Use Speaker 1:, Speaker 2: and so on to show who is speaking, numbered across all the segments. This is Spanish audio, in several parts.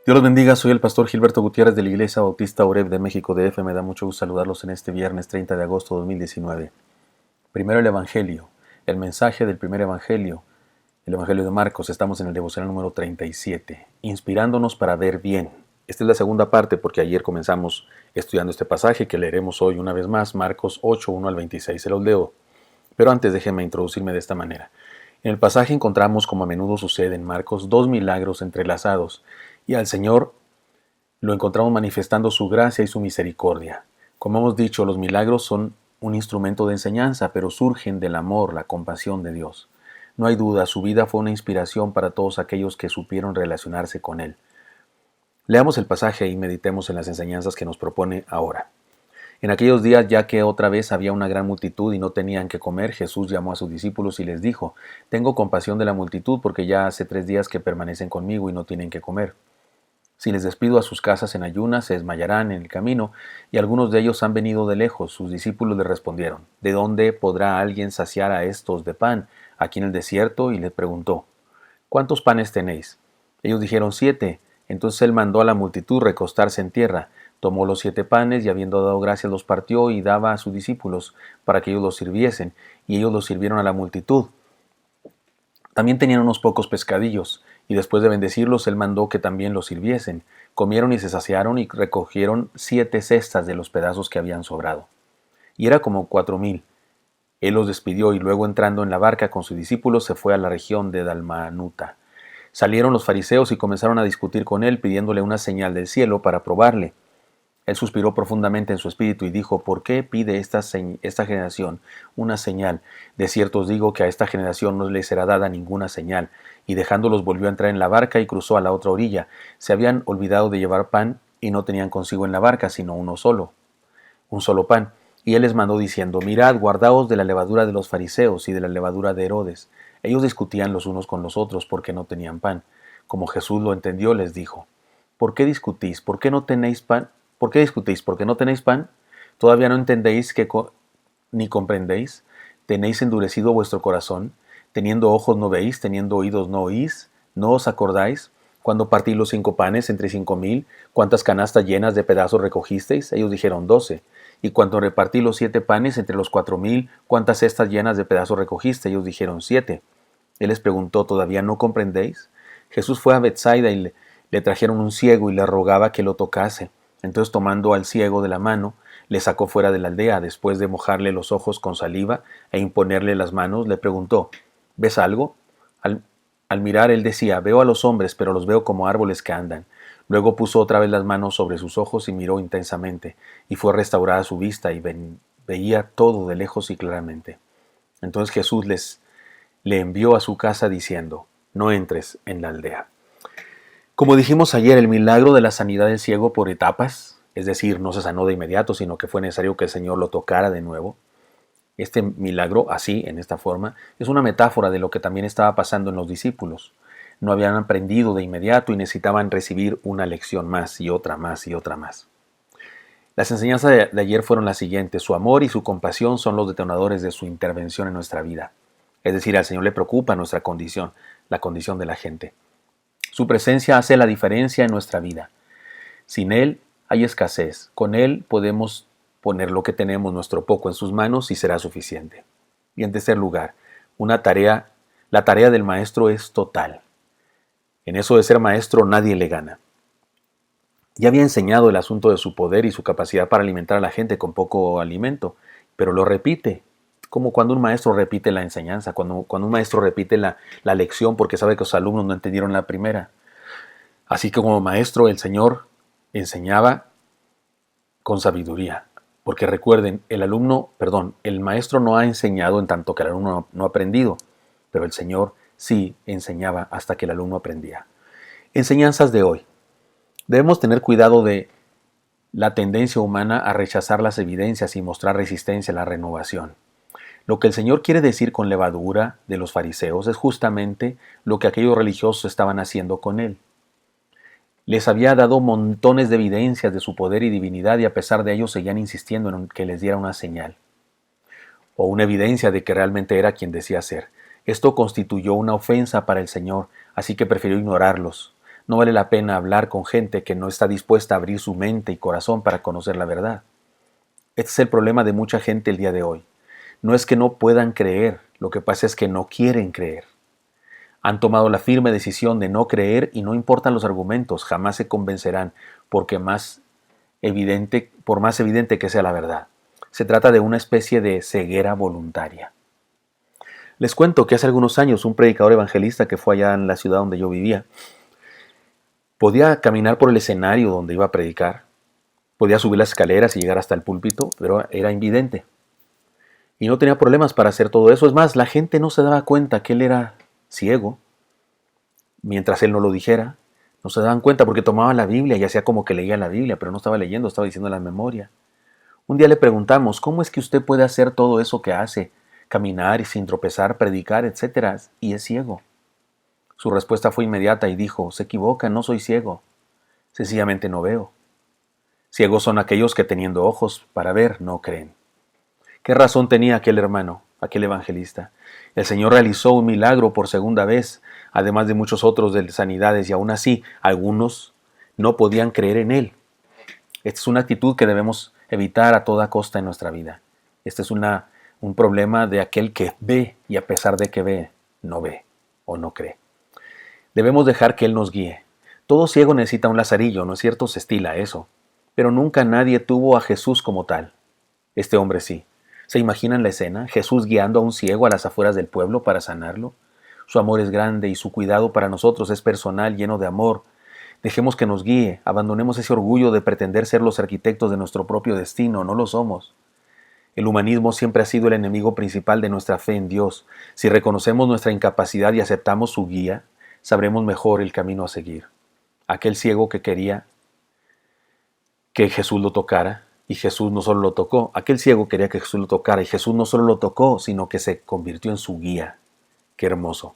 Speaker 1: Dios los bendiga, soy el pastor Gilberto Gutiérrez de la Iglesia Bautista Oreb de México DF. Me da mucho gusto saludarlos en este viernes 30 de agosto de 2019. Primero el Evangelio, el mensaje del primer Evangelio, el Evangelio de Marcos. Estamos en el devocional número 37, inspirándonos para ver bien. Esta es la segunda parte porque ayer comenzamos estudiando este pasaje que leeremos hoy una vez más, Marcos 8, 1 al 26. Se los leo, pero antes déjenme introducirme de esta manera. En el pasaje encontramos, como a menudo sucede en Marcos, dos milagros entrelazados, y al Señor lo encontramos manifestando su gracia y su misericordia. Como hemos dicho, los milagros son un instrumento de enseñanza, pero surgen del amor, la compasión de Dios. No hay duda, su vida fue una inspiración para todos aquellos que supieron relacionarse con Él. Leamos el pasaje y meditemos en las enseñanzas que nos propone ahora. En aquellos días, ya que otra vez había una gran multitud y no tenían que comer, Jesús llamó a sus discípulos y les dijo: «Tengo compasión de la multitud, porque ya hace 3 días que permanecen conmigo y no tienen que comer. Si les despido a sus casas en ayunas, se desmayarán en el camino, y algunos de ellos han venido de lejos». Sus discípulos le respondieron: «¿De dónde podrá alguien saciar a estos de pan aquí en el desierto?». Y les preguntó: «¿Cuántos panes tenéis?». Ellos dijeron: 7. Entonces él mandó a la multitud recostarse en tierra. Tomó los 7 panes y, habiendo dado gracias, los partió y daba a sus discípulos para que ellos los sirviesen, y ellos los sirvieron a la multitud. También tenían unos pocos pescadillos, y después de bendecirlos, él mandó que también los sirviesen. Comieron y se saciaron, y recogieron 7 cestas de los pedazos que habían sobrado. Y era como 4,000. Él los despidió, y luego, entrando en la barca con sus discípulos, se fue a la región de Dalmanuta. Salieron los fariseos y comenzaron a discutir con él, pidiéndole una señal del cielo para probarle. Él suspiró profundamente en su espíritu y dijo: «¿Por qué pide esta generación una señal? De cierto os digo que a esta generación no le será dada ninguna señal». Y dejándolos volvió a entrar en la barca y cruzó a la otra orilla. Se habían olvidado de llevar pan y no tenían consigo en la barca sino un solo pan. Y él les mandó diciendo: «Mirad, guardaos de la levadura de los fariseos y de la levadura de Herodes». Ellos discutían los unos con los otros porque no tenían pan. Como Jesús lo entendió, les dijo: «¿Por qué discutís? ¿Por qué no tenéis pan? ¿Por qué discutís? ¿Por qué no tenéis pan? ¿Todavía no entendéis ni comprendéis? ¿Tenéis endurecido vuestro corazón? Teniendo ojos no veis, teniendo oídos no oís. ¿No os acordáis? Cuando partí los 5 panes entre 5,000, ¿cuántas canastas llenas de pedazos recogisteis?». Ellos dijeron: 12. «Y cuando repartí los 7 panes entre los 4,000, ¿cuántas cestas llenas de pedazos recogisteis?». Ellos dijeron: 7. Él les preguntó: «¿Todavía no comprendéis?». Jesús fue a Betsaida y le trajeron un ciego y le rogaba que lo tocase. Entonces, tomando al ciego de la mano, le sacó fuera de la aldea. Después de mojarle los ojos con saliva e imponerle las manos, le preguntó: «¿Ves algo?». Al mirar, él decía: «Veo a los hombres, pero los veo como árboles que andan». Luego puso otra vez las manos sobre sus ojos y miró intensamente, y fue restaurada su vista, y veía todo de lejos y claramente. Entonces Jesús le envió a su casa diciendo: «No entres en la aldea». Como dijimos ayer, el milagro de la sanidad del ciego por etapas, es decir, no se sanó de inmediato, sino que fue necesario que el Señor lo tocara de nuevo. Este milagro, así, en esta forma, es una metáfora de lo que también estaba pasando en los discípulos. No habían aprendido de inmediato y necesitaban recibir una lección más y otra más y otra más. Las enseñanzas de ayer fueron las siguientes: su amor y su compasión son los detonadores de su intervención en nuestra vida. Es decir, al Señor le preocupa nuestra condición, la condición de la gente. Su presencia hace la diferencia en nuestra vida. Sin Él hay escasez. Con Él podemos poner lo que tenemos, nuestro poco, en sus manos y será suficiente. Y en tercer lugar, la tarea del maestro es total. En eso de ser maestro nadie le gana. Ya había enseñado el asunto de su poder y su capacidad para alimentar a la gente con poco alimento, pero lo repite, como cuando un maestro repite la enseñanza, cuando un maestro repite la lección porque sabe que los alumnos no entendieron la primera. Así que como maestro, el Señor enseñaba con sabiduría, porque recuerden, el maestro no ha enseñado en tanto que el alumno no ha aprendido, pero el Señor sí enseñaba hasta que el alumno aprendía. Enseñanzas de hoy. Debemos tener cuidado de la tendencia humana a rechazar las evidencias y mostrar resistencia a la renovación. Lo que el Señor quiere decir con levadura de los fariseos es justamente lo que aquellos religiosos estaban haciendo con Él. Les había dado montones de evidencias de su poder y divinidad, y a pesar de ello seguían insistiendo en que les diera una señal o una evidencia de que realmente era quien decía ser. Esto constituyó una ofensa para el Señor, así que prefirió ignorarlos. No vale la pena hablar con gente que no está dispuesta a abrir su mente y corazón para conocer la verdad. Este es el problema de mucha gente el día de hoy. No es que no puedan creer, lo que pasa es que no quieren creer. Han tomado la firme decisión de no creer y no importan los argumentos, jamás se convencerán por más evidente que sea la verdad. Se trata de una especie de ceguera voluntaria. Les cuento que hace algunos años un predicador evangelista que fue allá en la ciudad donde yo vivía, podía caminar por el escenario donde iba a predicar, podía subir las escaleras y llegar hasta el púlpito, pero era invidente. Y no tenía problemas para hacer todo eso. Es más, la gente no se daba cuenta que él era ciego, mientras él no lo dijera. No se daban cuenta porque tomaba la Biblia y hacía como que leía la Biblia, pero no estaba leyendo, estaba diciendo la memoria. Un día le preguntamos, ¿cómo es que usted puede hacer todo eso que hace? Caminar y sin tropezar, predicar, etcétera, y es ciego. Su respuesta fue inmediata y dijo, se equivoca, no soy ciego, sencillamente no veo. Ciegos son aquellos que teniendo ojos para ver no creen. ¿Qué razón tenía aquel hermano, aquel evangelista? El Señor realizó un milagro por segunda vez, además de muchos otros de sanidades, y aún así algunos no podían creer en Él. Esta es una actitud que debemos evitar a toda costa en nuestra vida. Este es un problema de aquel que ve y a pesar de que ve, no ve o no cree. Debemos dejar que Él nos guíe. Todo ciego necesita un lazarillo, ¿no es cierto? Se estila eso. Pero nunca nadie tuvo a Jesús como tal. Este hombre sí. ¿Se imaginan la escena? Jesús guiando a un ciego a las afueras del pueblo para sanarlo. Su amor es grande y su cuidado para nosotros es personal, lleno de amor. Dejemos que nos guíe, abandonemos ese orgullo de pretender ser los arquitectos de nuestro propio destino, no lo somos. El humanismo siempre ha sido el enemigo principal de nuestra fe en Dios. Si reconocemos nuestra incapacidad y aceptamos su guía, sabremos mejor el camino a seguir. Aquel ciego que quería que Jesús lo tocara, y Jesús no solo lo tocó, aquel ciego quería que Jesús lo tocara, y Jesús no solo lo tocó, sino que se convirtió en su guía. ¡Qué hermoso!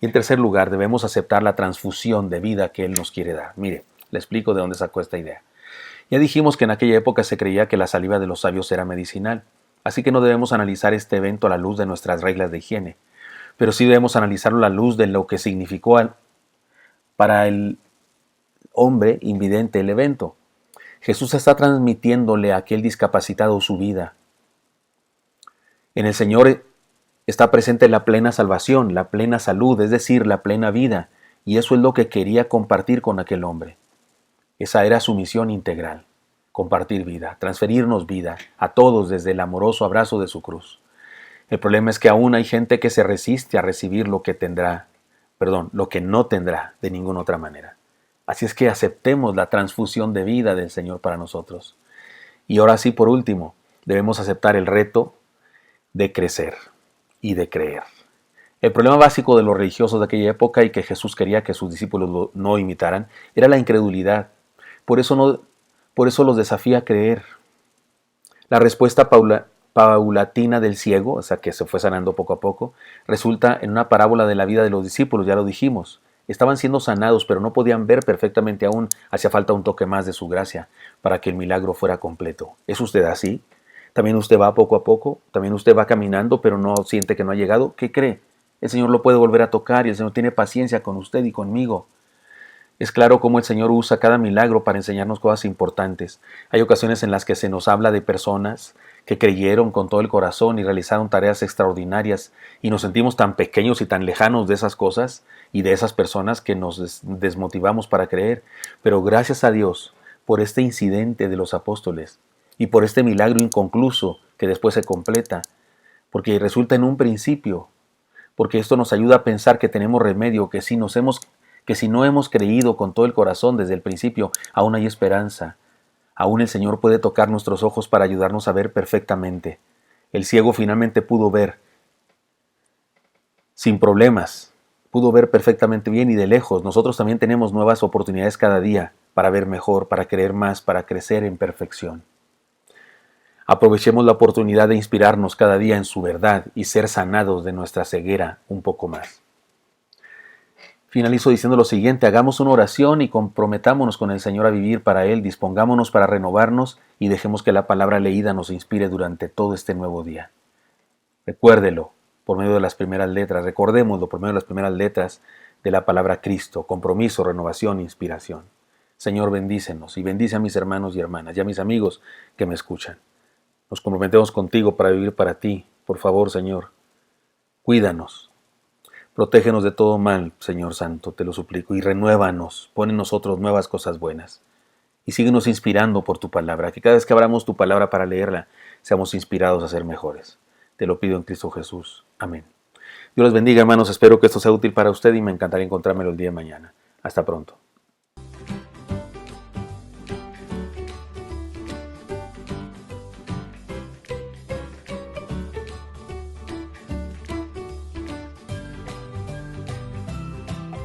Speaker 1: Y en tercer lugar, debemos aceptar la transfusión de vida que Él nos quiere dar. Mire, le explico de dónde sacó esta idea. Ya dijimos que en aquella época se creía que la saliva de los sabios era medicinal, así que no debemos analizar este evento a la luz de nuestras reglas de higiene, pero sí debemos analizarlo a la luz de lo que significó para el hombre invidente el evento. Jesús está transmitiéndole a aquel discapacitado su vida. En el Señor está presente la plena salvación, la plena salud, es decir, la plena vida, y eso es lo que quería compartir con aquel hombre. Esa era su misión integral, compartir vida, transferirnos vida a todos desde el amoroso abrazo de su cruz. El problema es que aún hay gente que se resiste a recibir lo que no tendrá de ninguna otra manera. Así es que aceptemos la transfusión de vida del Señor para nosotros. Y ahora sí, por último, debemos aceptar el reto de crecer y de creer. El problema básico de los religiosos de aquella época y que Jesús quería que sus discípulos no imitaran era la incredulidad. Por eso los desafía a creer. La respuesta paulatina del ciego, o sea que se fue sanando poco a poco, resulta en una parábola de la vida de los discípulos, ya lo dijimos. Estaban siendo sanados, pero no podían ver perfectamente aún. Hacía falta un toque más de su gracia para que el milagro fuera completo. ¿Es usted así? ¿También usted va poco a poco? ¿También usted va caminando, pero no siente que no ha llegado? ¿Qué cree? El Señor lo puede volver a tocar y el Señor tiene paciencia con usted y conmigo. Es claro cómo el Señor usa cada milagro para enseñarnos cosas importantes. Hay ocasiones en las que se nos habla de personas que creyeron con todo el corazón y realizaron tareas extraordinarias y nos sentimos tan pequeños y tan lejanos de esas cosas y de esas personas que nos desmotivamos para creer. Pero gracias a Dios por este incidente de los apóstoles y por este milagro inconcluso que después se completa, porque resulta en un principio, porque esto nos ayuda a pensar que tenemos remedio, que si no hemos creído con todo el corazón desde el principio, aún hay esperanza. Aún el Señor puede tocar nuestros ojos para ayudarnos a ver perfectamente. El ciego finalmente pudo ver sin problemas, pudo ver perfectamente bien y de lejos. Nosotros también tenemos nuevas oportunidades cada día para ver mejor, para creer más, para crecer en perfección. Aprovechemos la oportunidad de inspirarnos cada día en su verdad y ser sanados de nuestra ceguera un poco más. Finalizo diciendo lo siguiente: hagamos una oración y comprometámonos con el Señor a vivir para Él, dispongámonos para renovarnos y dejemos que la palabra leída nos inspire durante todo este nuevo día. Recuérdelo por medio de las primeras letras, recordémoslo por medio de las primeras letras de la palabra Cristo, compromiso, renovación, inspiración. Señor, bendícenos y bendice a mis hermanos y hermanas y a mis amigos que me escuchan. Nos comprometemos contigo para vivir para ti. Por favor, Señor, cuídanos. Protégenos de todo mal, Señor Santo, te lo suplico, y renuévanos, pon en nosotros nuevas cosas buenas. Y síguenos inspirando por tu palabra, que cada vez que abramos tu palabra para leerla, seamos inspirados a ser mejores. Te lo pido en Cristo Jesús. Amén. Dios los bendiga, hermanos. Espero que esto sea útil para usted y me encantaría encontrármelo el día de mañana. Hasta pronto.